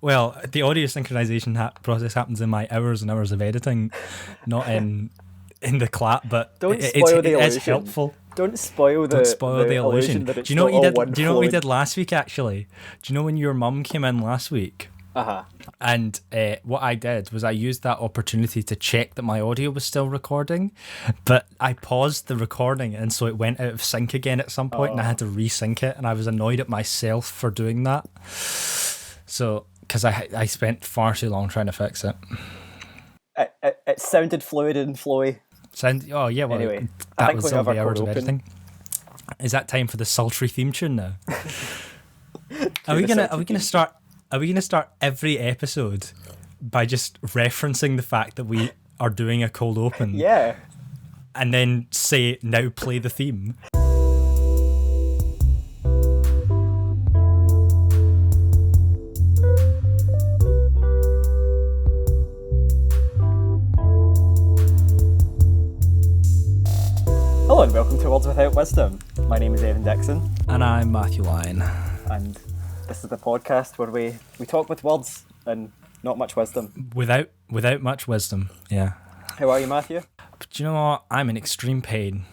Well, the audio synchronization process happens in my hours and hours of editing, not in the clap. But Don't it spoil the is illusion. helpful. Don't spoil Don't spoil the illusion. that it's Do you know what not you all did? one Do you know what we flowing- did last week? Actually, do you know when your mum came in last week? Uh-huh. And what I did was I used that opportunity to check that my audio was still recording, but I paused the recording, and so it went out of sync again at some point, and I had to resync it, and I was annoyed at myself for doing that. So, because I spent far too long trying to fix it. It sounded fluid and flowy. Oh yeah, well, Anyway, that was all the hours of editing. Is that time for the sultry theme tune now? Are we gonna start every episode by just referencing the fact that we are doing a cold open? Yeah. And then say, now play the theme. Hello and welcome to Words Without Wisdom. My name is Evan Dixon. And I'm Matthew Lyon. And this is the podcast where we talk with words and not much wisdom. Without much wisdom, yeah. How are you, Matthew? But do you know what? I'm in extreme pain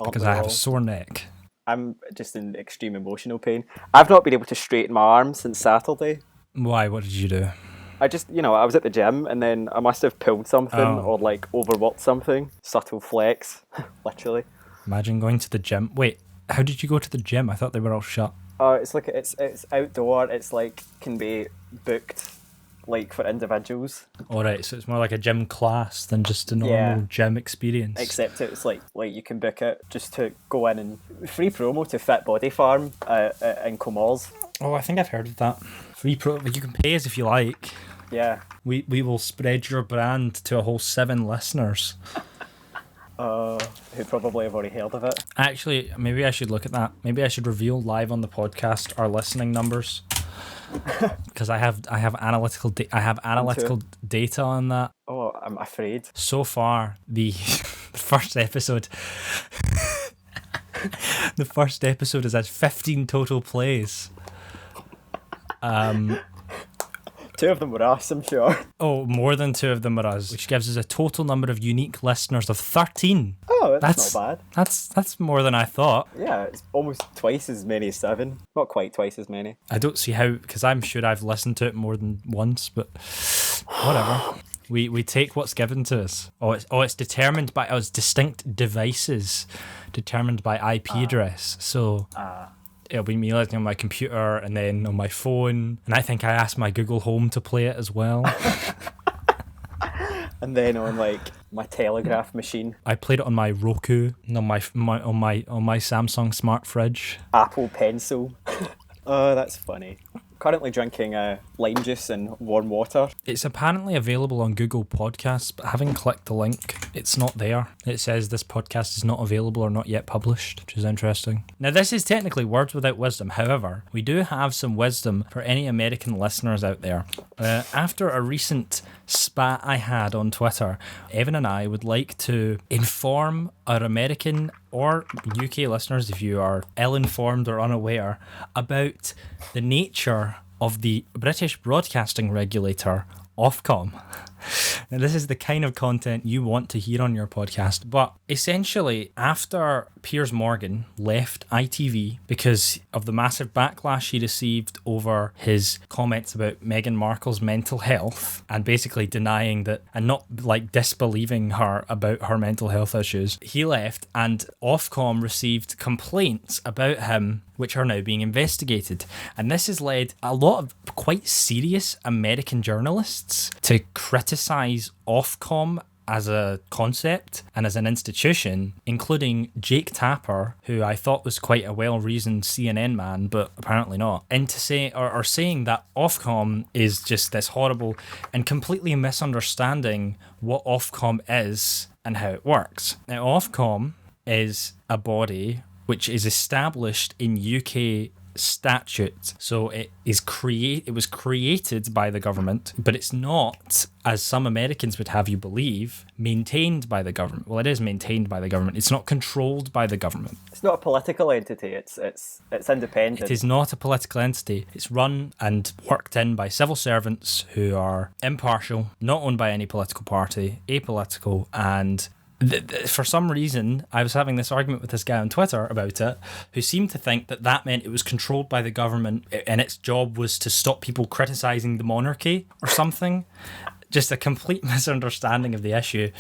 because I have a sore neck. I'm just in extreme emotional pain. I've not been able to straighten my arm since Saturday. Why? What did you do? I just, I was at the gym and then I must have pulled something or like overworked something. Subtle flex, literally. Imagine going to the gym. Wait, how did you go to the gym? I thought they were all shut. It's outdoor. It's like can be booked, like for individuals. All right, so it's more like a gym class than just a normal gym experience. Except it's like you can book it just to go in and free promo to Fit Body Farm in Comores. Oh, I think I've heard of that. Free promo. You can pay us if you like. Yeah. We will spread your brand to a whole 7 listeners. Who probably have already heard of it. Actually, maybe I should look at that. Maybe I should reveal live on the podcast our listening numbers, because I have analytical data on that. Oh, I'm afraid. So far, the first episode, has had 15 total plays. 2 of them were us, I'm sure. Oh, more than 2 of them were us, which gives us a total number of unique listeners of 13. Oh, that's not bad. That's more than I thought. Yeah, it's almost twice as many as 7. Not quite twice as many. I don't see how, because I'm sure I've listened to it more than once, but whatever. We take what's given to us. It's determined by distinct devices, determined by IP address. So it'll be me listening on my computer and then on my phone. And I think I asked my Google Home to play it as well. And then on my telegraph machine. I played it on my Roku and on my Samsung smart fridge. Apple Pencil. Oh, that's funny. Currently drinking lime juice and warm water. It's apparently available on Google Podcasts, but having clicked the link, it's not there. It says this podcast is not available or not yet published, which is interesting. Now, this is technically Words Without Wisdom. However, we do have some wisdom for any American listeners out there. After a recent spat I had on Twitter, Evan and I would like to inform our American or UK listeners, if you are ill-informed or unaware, about the nature of the British broadcasting regulator, Ofcom. Now, this is the kind of content you want to hear on your podcast, but essentially, after Piers Morgan left ITV because of the massive backlash he received over his comments about Meghan Markle's mental health and basically denying that and not disbelieving her about her mental health issues, he left and Ofcom received complaints about him which are now being investigated. And this has led a lot of quite serious American journalists to criticise Ofcom as a concept and as an institution, including Jake Tapper, who I thought was quite a well-reasoned CNN man, but apparently not, and to say or saying that Ofcom is just this horrible and completely misunderstanding what Ofcom is and how it works. Now, Ofcom is a body which is established in UK statute. So it was created by the government, but it's not, as some Americans would have you believe, maintained by the government. Well, it is maintained by the government. It's not controlled by the government. It's not a political entity. It's independent. It is not a political entity. It's run and worked in by civil servants who are impartial, not owned by any political party, apolitical, and for some reason, I was having this argument with this guy on Twitter about it, who seemed to think that meant it was controlled by the government and its job was to stop people criticising the monarchy or something. Just a complete misunderstanding of the issue.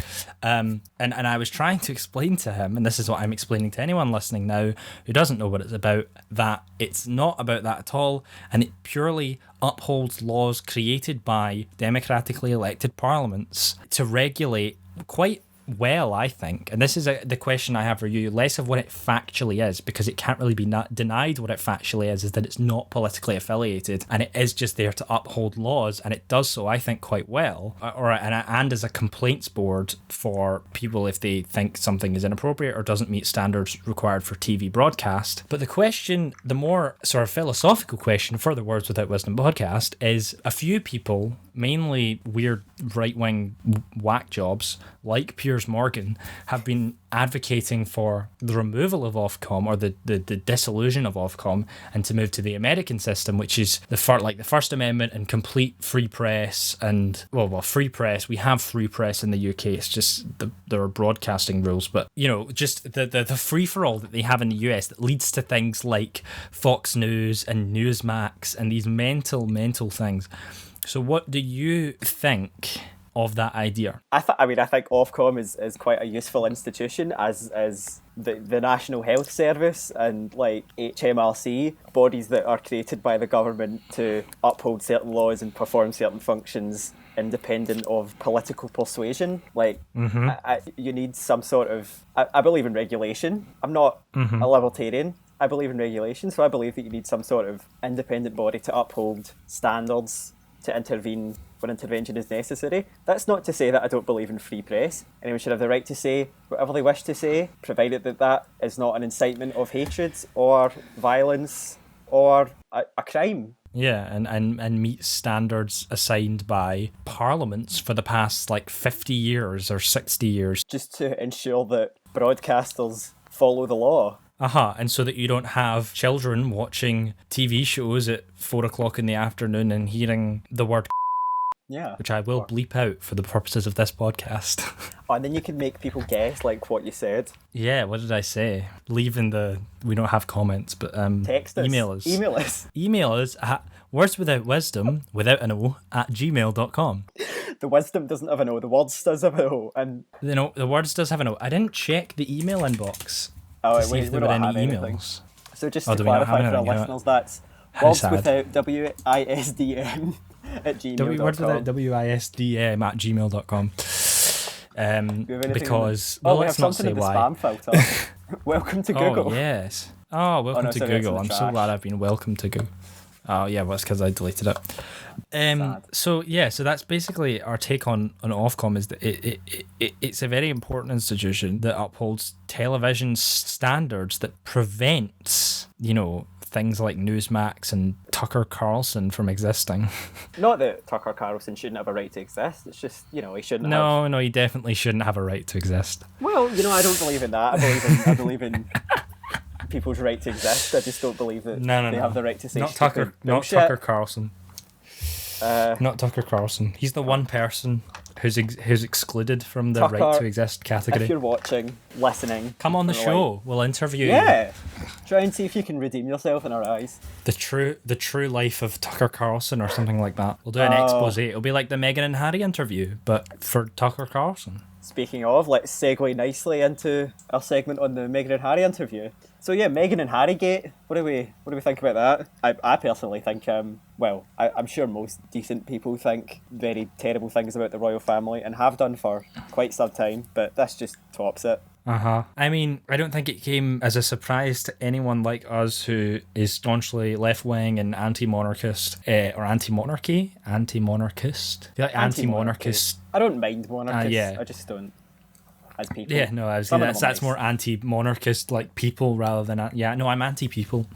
And I was trying to explain to him, and this is what I'm explaining to anyone listening now who doesn't know what it's about, that it's not about that at all, and it purely upholds laws created by democratically elected parliaments to regulate quite well, I think, and this is the question I have for you, less of what it factually is, because it can't really be denied what it factually is that it's not politically affiliated, and it is just there to uphold laws, and it does so, I think, quite well, and as a complaints board for people if they think something is inappropriate or doesn't meet standards required for TV broadcast. But the question, the more sort of philosophical question for the Words Without Wisdom podcast is, a few people, mainly weird right-wing whack jobs like Piers Morgan, have been advocating for the removal of Ofcom, or the dissolution of Ofcom, and to move to the American system, which is the First Amendment and complete free press. And well, free press, we have free press in the UK, it's just there are broadcasting rules, but just the free-for-all that they have in the US that leads to things like Fox News and Newsmax and these mental things. So what do you think of that idea? I think Ofcom is quite a useful institution, as the National Health Service and like HMRC, bodies that are created by the government to uphold certain laws and perform certain functions independent of political persuasion. Like, you need some sort of... I believe in regulation. I'm not a libertarian. I believe in regulation, so I believe that you need some sort of independent body to uphold standards, to intervene when intervention is necessary. That's not to say that I don't believe in free press. Anyone should have the right to say whatever they wish to say, provided that is not an incitement of hatred or violence or a crime. Yeah, and meet standards assigned by parliaments for the past 50 years or 60 years. Just to ensure that broadcasters follow the law. And so that you don't have children watching TV shows at 4 o'clock in the afternoon and hearing the word which I will bleep out for the purposes of this podcast. And then you can make people guess what you said. Yeah, what did I say? We don't have comments, but text us. Email us. Email us at wordswithoutwisdom without an O @gmail.com. The wisdom doesn't have an O, the words does have an O. And the words does have an O. I didn't check the email inbox. See if there were any emails. So just to clarify for our listeners, that's words without WISDM at gmail.com. Words without WISDM at gmail.com. Because let's not say why. Spam filter. Welcome to Google. Oh yes. Welcome to Google. I'm so glad I've been welcomed to Google. Oh yeah, well, it's because I deleted it. So that's basically our take on Ofcom, is that it's a very important institution that upholds television standards, that prevents things like Newsmax and Tucker Carlson from existing. Not that Tucker Carlson shouldn't have a right to exist. It's just he shouldn't. No, he definitely shouldn't have a right to exist. Well, I don't believe in that. I believe in people's right to exist. I just don't believe that they have the right to say not Tucker Carlson. Not Tucker Carlson. He's the one person who's excluded from the Tucker, right to exist category. If you're watching, listening, come on the show. We'll interview you. Yeah. Try and see if you can redeem yourself in our eyes. The true life of Tucker Carlson or something like that. We'll do an expose. It'll be like the Meghan and Harry interview, but for Tucker Carlson. Speaking of, let's segue nicely into our segment on the Meghan and Harry interview. So yeah, Meghan and Harry Gate. What do we think about that? I personally think, I'm sure most decent people think very terrible things about the royal family and have done for quite some time, but this just tops it. I mean, I don't think it came as a surprise to anyone like us who is staunchly left-wing and anti-monarchist, or anti-monarchist. I feel like anti-monarchist. I don't mind monarchists. I just don't. As people. Yeah, no, that's more anti-monarchist, like people, rather than... I'm anti-people.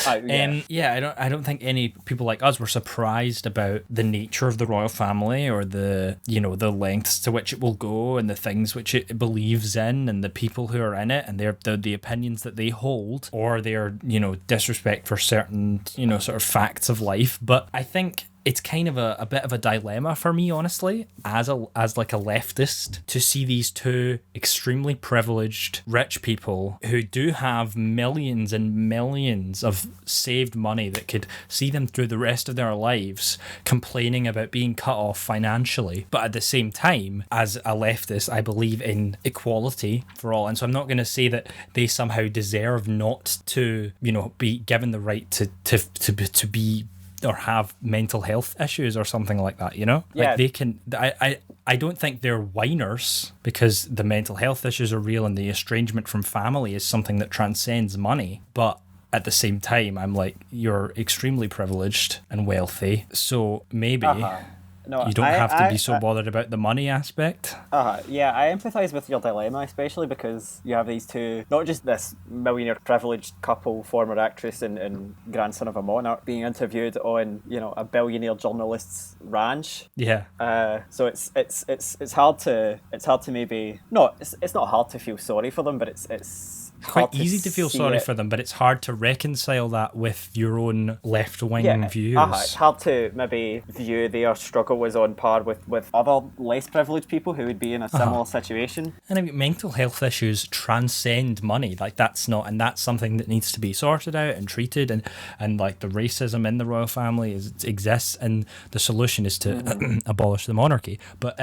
I don't think any people like us were surprised about the nature of the royal family, or the lengths to which it will go, and the things which it believes in, and the people who are in it, and the opinions that they hold, or their disrespect for certain sort of facts of life. But I think it's kind of a bit of a dilemma for me, honestly, as like a leftist, to see these two extremely privileged rich people who do have millions and millions of saved money that could see them through the rest of their lives, complaining about being cut off financially. But at the same time, as a leftist, I believe in equality for all, and so I'm not going to say that they somehow deserve not to be given the right to be or have mental health issues or something like that, Yeah. Like they can, I don't think they're whiners, because the mental health issues are real and the estrangement from family is something that transcends money. But at the same time, I'm like, you're extremely privileged and wealthy, so maybe No, you don't have to be so bothered about the money aspect. Yeah, I empathise with your dilemma, especially because you have these two, not just this millionaire privileged couple, former actress and grandson of a monarch, being interviewed on a billionaire journalist's ranch. Yeah. So it's hard to maybe it's not hard to feel sorry for them, but it's quite easy to feel sorry for them, but it's hard to reconcile that with your own left-wing views. It's hard to maybe view their struggle as on par with other less privileged people who would be in a similar situation. And I mean, mental health issues transcend money. Like that's something that needs to be sorted out and treated, and like the racism in the royal family exists, and the solution is to abolish the monarchy. But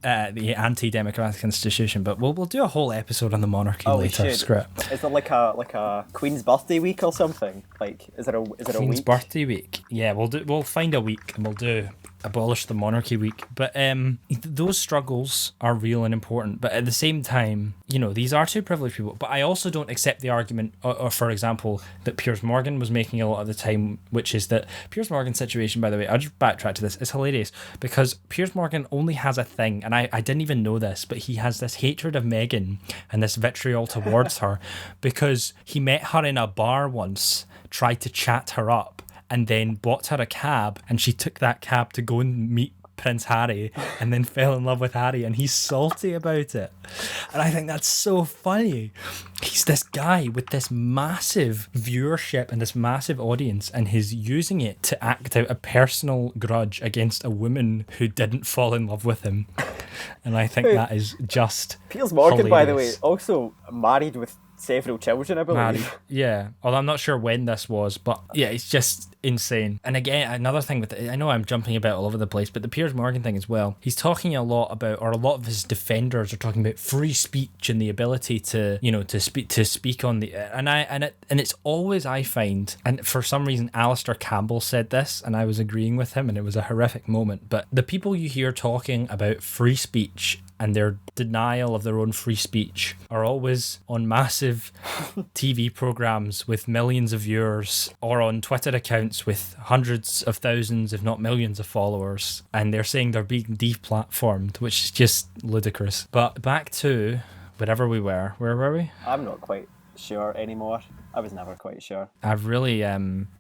the anti-democratic institution. But we'll do a whole episode on the monarchy later. Script. Is there like a Queen's birthday week or something? Like, is it a Queen's week? birthday week? Yeah, we'll find a week and we'll do abolish the monarchy week. But those struggles are real and important. But at the same time, these are two privileged people. But I also don't accept the argument, or for example, that Piers Morgan was making a lot of the time, which is that Piers Morgan's situation, by the way, I'll just backtrack to this, it's hilarious, because Piers Morgan only has a thing, and I didn't even know this, but he has this hatred of Meghan and this vitriol towards her, because he met her in a bar once, tried to chat her up, and then bought her a cab, and she took that cab to go and meet Prince Harry, and then fell in love with Harry, and he's salty about it. And I think that's so funny. He's this guy with this massive viewership and this massive audience, and he's using it to act out a personal grudge against a woman who didn't fall in love with him. And I think that is just Piers Morgan, hilarious. by the way, also married with several children, I believe. Yeah, although I'm not sure when this was, but yeah, it's just insane. And again, another thing with I know I'm jumping about all over the place, but the Piers Morgan thing as well, he's talking a lot about, or a lot of his defenders are talking about free speech and the ability to speak on the and it's always, I find, and for some reason Alistair Campbell said this and I was agreeing with him, and it was a horrific moment, but the people you hear talking about free speech and their denial of their own free speech are always on massive TV programs with millions of viewers, or on Twitter accounts with hundreds of thousands, if not millions of followers, and they're saying they're being deplatformed, which is just ludicrous. But back to wherever we were. Where were we? I'm not quite sure anymore. I was never quite sure. I've really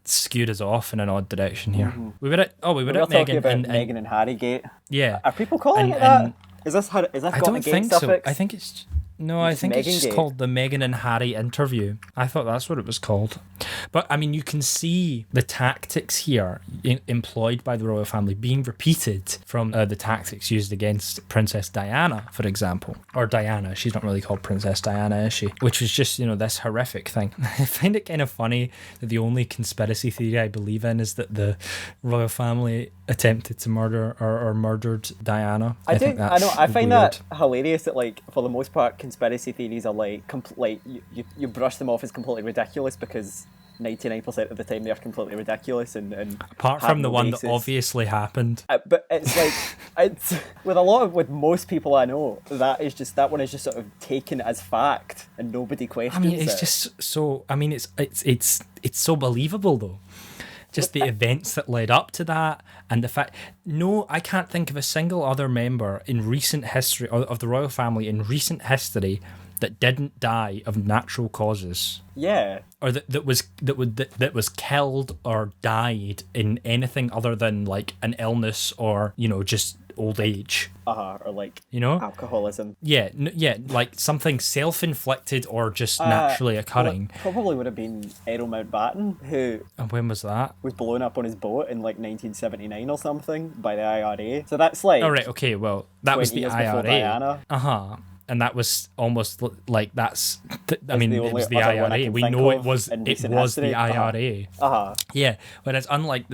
skewed us off in an odd direction here. Mm-hmm. We were at Meghan Meghan Meghan and Harry Gate. Yeah. Are people calling it that? Is this got I don't a gate think suffix? so. I think it's I think it's just Meghan-gate. called the Meghan and Harry interview. I thought that's what it was called. But I mean, you can see the tactics here employed by the royal family being repeated from the tactics used against Princess Diana, for example. Or Diana, she's not really called Princess Diana, is she? Which was just, this horrific thing. I find it kind of funny that the only conspiracy theory I believe in is that the royal family attempted to murder or murdered Diana. I think that's I find weird. that hilarious that, like, for the most part, conspiracy theories are like you brush them off as completely ridiculous because 99% of the time they are completely ridiculous and apart have from the no one basis. that obviously happened. But it's like it's with most people I know, that one is just sort of taken as fact and nobody questions it. I mean, it's just so. I mean, it's so believable though. Just the events that led up to that, and the fact. No, I can't think of a single other member in recent history of the royal family in recent history that didn't die of natural causes, Yeah. or that was killed or died in anything other than like an illness or, you know, just old age. Or like, you know, alcoholism. Yeah, like something self-inflicted or just naturally occurring. Well, it probably would have been Errol Mountbatten, who... And when was that? Was blown up on his boat in like 1979 or something by the IRA. So that's like... Oh, right, okay, well, that was the IRA. And that was almost like that's... it was the IRA. We know it was the IRA. Yeah, whereas unlike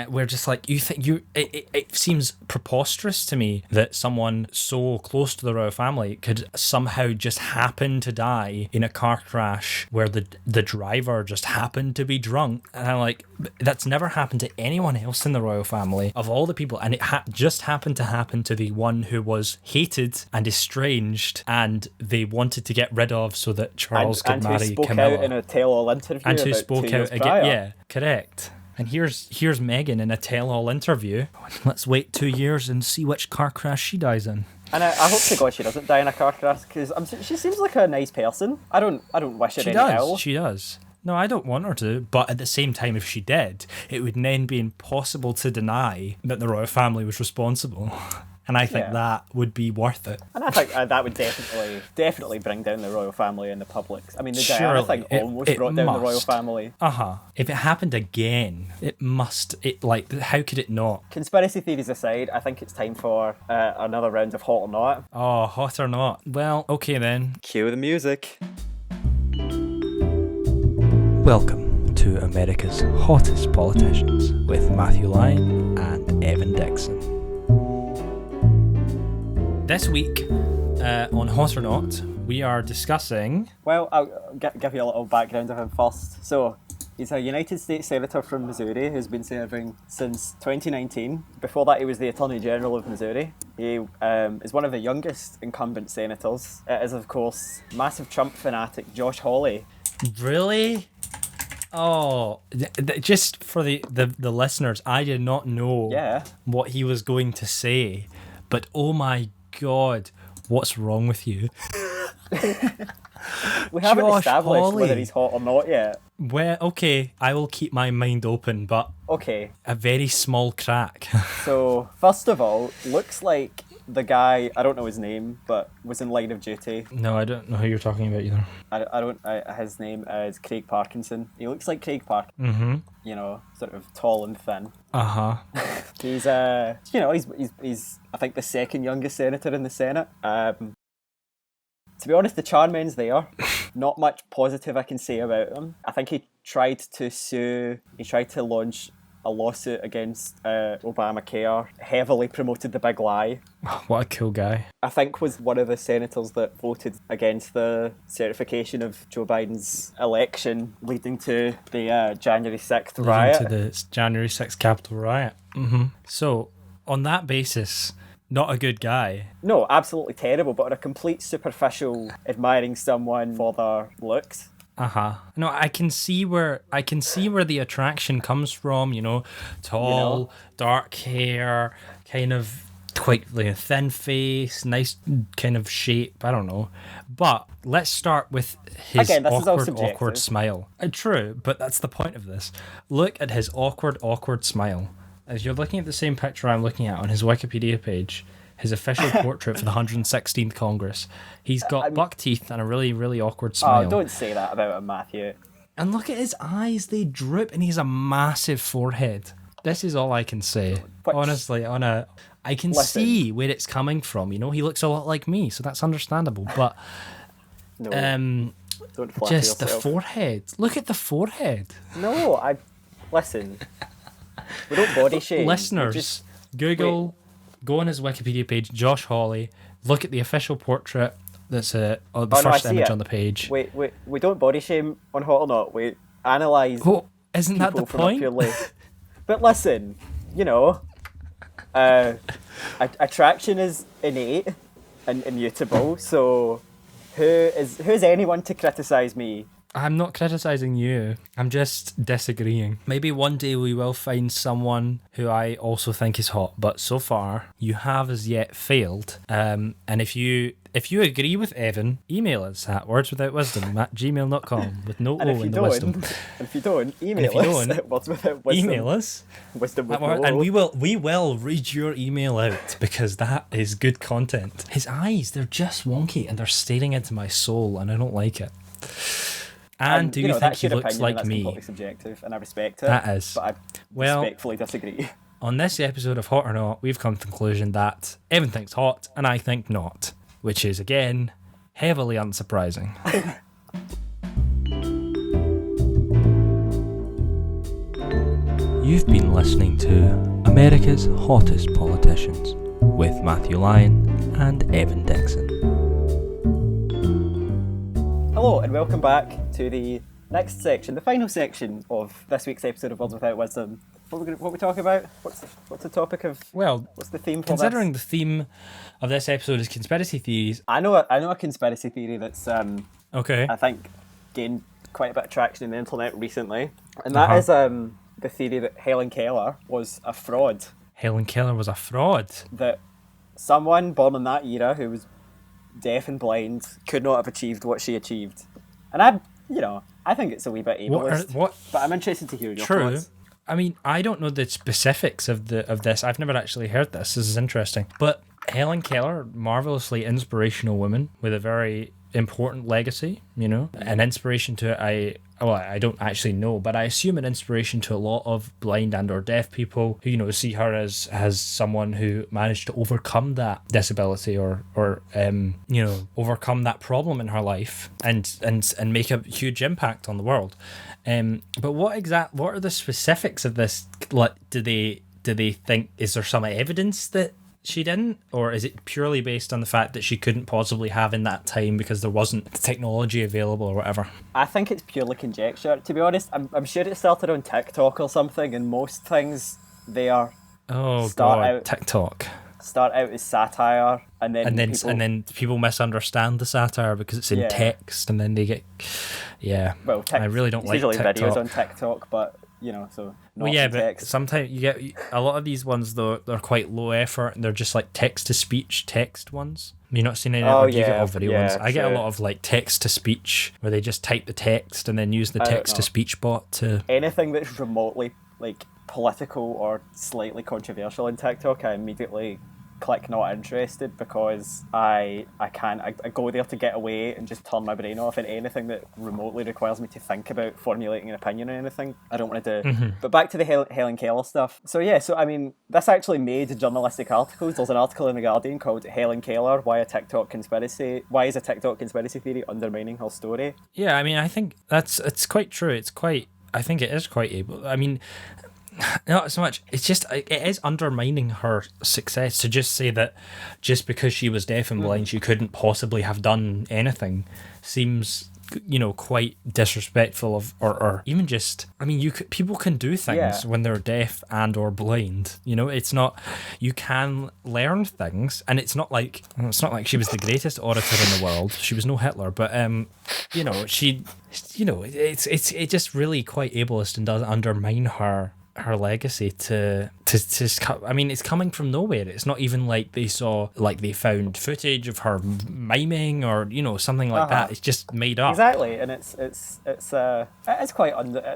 we're just like, it seems preposterous to me that someone so close to the royal family could somehow just happen to die in a car crash where the driver just happened to be drunk. And I'm like, that's never happened to anyone else in the royal family of all the people, and it just happened to happen to the one who was hated and estranged and they wanted to get rid of so that Charles could marry Camilla. And who spoke out in a tell-all interview and who spoke out again. Yeah, correct. And here's Meghan in a tell-all interview. Let's wait 2 years and see which car crash she dies in. And I hope to God she doesn't die in a car crash, because she seems like a nice person. I don't wish her any ill. She does. No, I don't want her to, but at the same time, if she did, it would then be impossible to deny that the royal family was responsible. And I think that would be worth it. And I think that would definitely bring down the royal family and the public. I mean, the Diana thing almost brought down the royal family. If it happened again, it must. How could it not? Conspiracy theories aside, I think it's time for another round of Hot or Not. Oh, Hot or Not. Well, okay then. Cue the music. Welcome to America's Hottest Politicians with Matthew Lyon and Evan Dixon. This week on Hot or Not, we are discussing... Well, I'll give you a little background of him first. So, he's a United States Senator from Missouri who's been serving since 2019. Before that, he was the Attorney General of Missouri. He is one of the youngest incumbent senators. It is, of course, massive Trump fanatic Josh Hawley. Really? Oh, just for the listeners, I did not know what he was going to say. But oh my God, what's wrong with you? We haven't established whether he's hot or not yet. Well, okay, I will keep my mind open, but okay, a very small crack. So, first of all, looks like the guy, I don't know his name, but was in Line of Duty. No, I don't know who you're talking about either. His name is Craig Parkinson. He looks like Craig Parkinson. Mm-hmm. You know, sort of tall and thin. He's he's I think the second youngest senator in the Senate. To be honest, the charm end's there. Not much positive I can say about him. I think he tried to launch a lawsuit against Obamacare, heavily promoted the big lie. What a cool guy. I think was one of the senators that voted against the certification of Joe Biden's election, leading to the January 6th riot. Leading to the January 6th Capitol riot. Mm-hmm. So, on that basis, not a good guy. No, absolutely terrible, but on a complete superficial admiring someone for their looks. No, I can see where the attraction comes from, you know, tall, dark hair, kind of quite like a thin face, nice kind of shape, I don't know. But let's start with his awkward smile. True, but that's the point of this. Look at his awkward smile. As you're looking at the same picture I'm looking at on his Wikipedia page, his official portrait for the 116th Congress. He's got buck teeth and a really, really awkward smile. Oh, don't say that about him, Matthew. And look at his eyes, they droop, and he has a massive forehead. This is all I can say. Honestly, I can see where it's coming from, you know? He looks a lot like me, so that's understandable. But no, don't flatter just yourself. The forehead. Look at the forehead. No, listen. We don't body shame. Listeners, Google... Go on his Wikipedia page, Josh Hawley. Look at the official portrait. That's the first image on the page. We don't body shame on Hot or Not. We analyse. Oh, isn't that the point? But listen, you know, attraction is innate and immutable. So, who's anyone to criticise me? I'm not criticising you. I'm just disagreeing. Maybe one day we will find someone who I also think is hot, but so far you have as yet failed. And if you If you agree with Evan, email us at wordswithoutwisdom@gmail.com with no And O in the wisdom. and if you don't, email if you us don't, at wordswithoutwisdom. Email us, Wisdom with no and O. we will read your email out because that is good content. His eyes, they're just wonky and they're staring into my soul, and I don't like it. And do you think he looks like that's me? Completely subjective, and I respect it. That is. But I respectfully disagree. On this episode of Hot or Not, we've come to the conclusion that Evan thinks hot and I think not, which is, again, heavily unsurprising. You've been listening to America's Hottest Politicians with Matthew Lyon and Evan Dixon. Hello, and welcome back to the next section, the final section of this week's episode of Words Without Wisdom. What are we talking about? What's the topic of? Well, what's the theme for considering this? the theme of this episode is conspiracy theories. I know a conspiracy theory that's Okay. I think gained quite a bit of traction in the internet recently, and that is the theory that Helen Keller was a fraud. Helen Keller was a fraud. That someone born in that era who was deaf and blind could not have achieved what she achieved, and I think it's a wee bit ableist. But I'm interested to hear your thoughts. I mean, I don't know the specifics of this. I've never actually heard this. This is interesting. But Helen Keller, marvelously inspirational woman with a very important legacy, an inspiration to I don't actually know, but I assume an inspiration to a lot of blind and or deaf people who see her as someone who managed to overcome that disability or overcome that problem in her life and make a huge impact on the world. But what are the specifics of this? Do they think, is there some evidence that she didn't, or is it purely based on the fact that she couldn't possibly have in that time because there wasn't technology available or whatever? I think it's purely conjecture. To be honest, I'm sure it started on TikTok or something, and most things there TikTok start out as satire, and then people misunderstand the satire because it's in text, and then they get I really don't like usually TikTok. Videos on TikTok, but so not but sometimes you get a lot of these ones though, they're quite low effort and they're just like text to speech text ones. You're not seeing any or do you get all video ones? I get a lot of like text to speech where they just type the text and then use the text to speech bot to anything that's remotely like political or slightly controversial on TikTok. I immediately click not interested because I go there to get away and just turn my brain off, and anything that remotely requires me to think about formulating an opinion or anything, I don't want to do. Mm-hmm. But back to the Helen Keller stuff. So I mean, this actually made journalistic articles. There's an article in The Guardian called Helen Keller, Why is a TikTok conspiracy theory undermining her story? Yeah, I mean, I think it's quite true. I think it is quite able. I mean, not so much. It's just it is undermining her success to just say that just because she was deaf and blind, she couldn't possibly have done anything. Seems quite disrespectful of or even just. I mean, people can do things when they're deaf and or blind. It's not. You can learn things, and it's not like she was the greatest orator in the world. She was no Hitler, but she. It's just really quite ableist and does undermine her legacy to I mean, it's coming from nowhere. It's not even like they found footage of her miming or something like that. It's just made up. Exactly, and it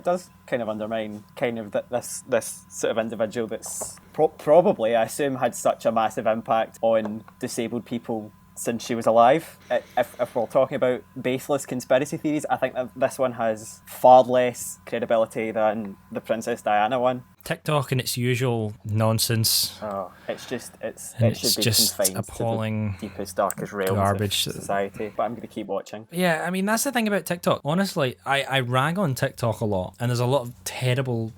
does kind of undermine kind of this sort of individual that's probably, I assume, had such a massive impact on disabled people since she was alive. If we're talking about baseless conspiracy theories, I think that this one has far less credibility than the Princess Diana one. TikTok and its usual nonsense. Oh, it should be confined appalling, to the deepest, darkest realms garbage of society. But I'm going to keep watching. Yeah, I mean, that's the thing about TikTok. Honestly, I rag on TikTok a lot, and there's a lot of terrible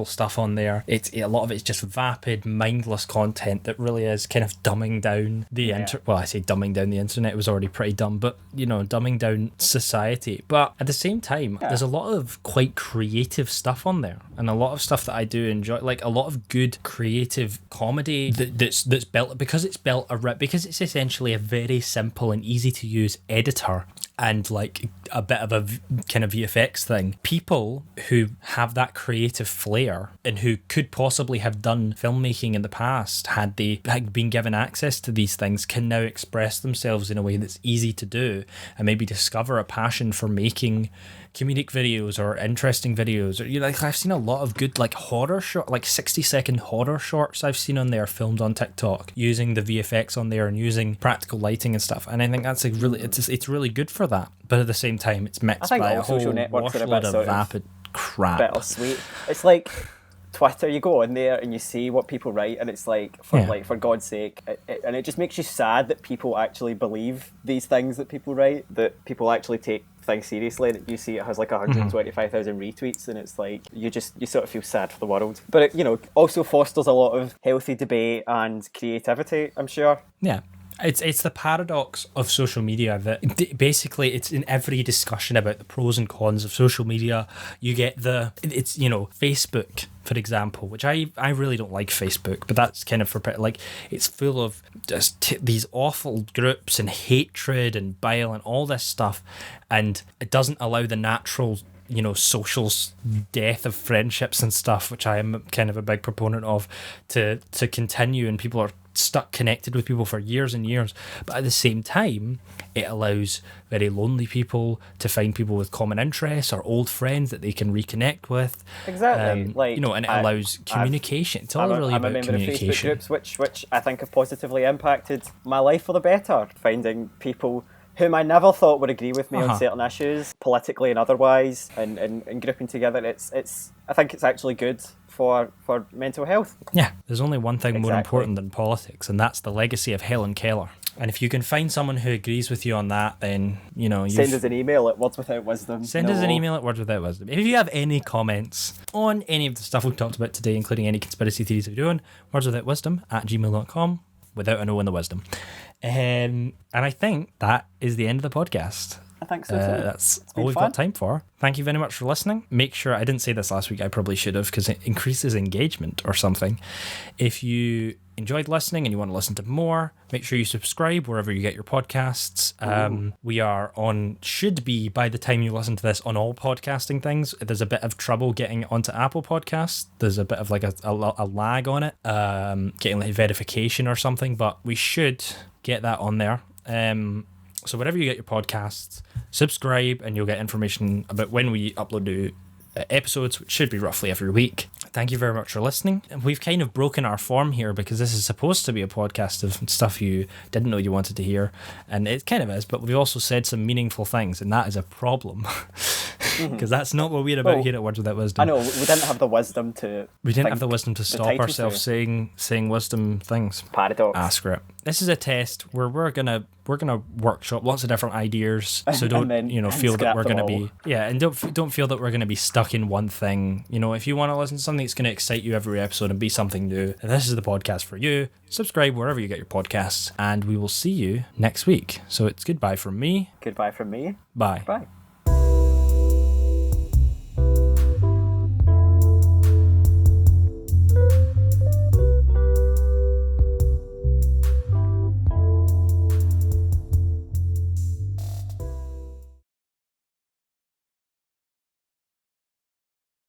stuff on there. A lot of it's just vapid, mindless content that really is kind of dumbing down the internet. Well, I say dumbing down the internet. It was already pretty dumb, but dumbing down society. But at the same time, there's a lot of quite creative stuff on there, and a lot of stuff that I do enjoy, like a lot of good creative comedy that's built because it's essentially a very simple and easy to use editor. and like a bit of a kind of VFX thing, people who have that creative flair and who could possibly have done filmmaking in the past had they been given access to these things can now express themselves in a way that's easy to do and maybe discover a passion for making comedic videos or interesting videos. Or, like, I've seen a lot of good like horror short, like 60-second horror shorts I've seen on there filmed on TikTok using the VFX on there and using practical lighting and stuff, and I think that's it's really good for that. But at the same time, it's mixed by a whole washload of vapid crap. Bittersweet. It's like Twitter, you go on there and you see what people write, and it's like, for God's sake, and it just makes you sad that people actually believe these things that people write, that people actually take things seriously, that you see it has like 125,000 retweets, and it's like you sort of feel sad for the world. But it, also fosters a lot of healthy debate and creativity, I'm sure. Yeah. It's the paradox of social media that basically it's in every discussion about the pros and cons of social media. You get Facebook, for example, which I really don't like Facebook, but that's kind of for like it's full of just these awful groups and hatred and bile and all this stuff, and it doesn't allow the natural social death of friendships and stuff, which I am kind of a big proponent of, to continue, and people are stuck connected with people for years and years. But at the same time, it allows very lonely people to find people with common interests or old friends that they can reconnect with. Exactly. And it allows communication. It's all really about communication. I'm a member of Facebook groups which I think have positively impacted my life for the better, finding people whom I never thought would agree with me on certain issues, politically and otherwise, and grouping together. I think it's actually good for mental health. Yeah, there's only one thing more important than politics, and that's the legacy of Helen Keller. And if you can find someone who agrees with you on that, then, send us an email at wordswithoutwisdom. Send us an email at wordswithoutwisdom. If you have any comments on any of the stuff we've talked about today, including any conspiracy theories we're doing, wordswithoutwisdom@gmail.com, without a no in the wisdom. And I think that is the end of the podcast. I think so too. That's all we've got time for. Thank you very much for listening. Make sure, I didn't say this last week, I probably should have, because it increases engagement or something. If you enjoyed listening and you want to listen to more, make sure you subscribe wherever you get your podcasts. We are on, should be by the time you listen to this, on all podcasting things. There's a bit of trouble getting onto Apple Podcasts. There's a bit of like a lag on it, getting like verification or something, but we should get that on there. So wherever you get your podcasts, subscribe and you'll get information about when we upload new episodes, which should be roughly every week. Thank you very much for listening. We've kind of broken our form here because this is supposed to be a podcast of stuff you didn't know you wanted to hear, and it kind of is, but we've also said some meaningful things, and that is a problem because that's not what we're about here at Words Without Wisdom. I know, we didn't have the wisdom to stop ourselves saying wisdom things. Paradox. Ask it. This is a test where we're gonna workshop lots of different ideas, so don't feel that we're gonna be and don't feel that we're gonna be stuck in one thing. If you want to listen to something that's gonna excite you every episode and be something new, this is the podcast for you. Subscribe wherever you get your podcasts, and we will see you next week. So it's goodbye from me. Goodbye from me. Bye. Bye.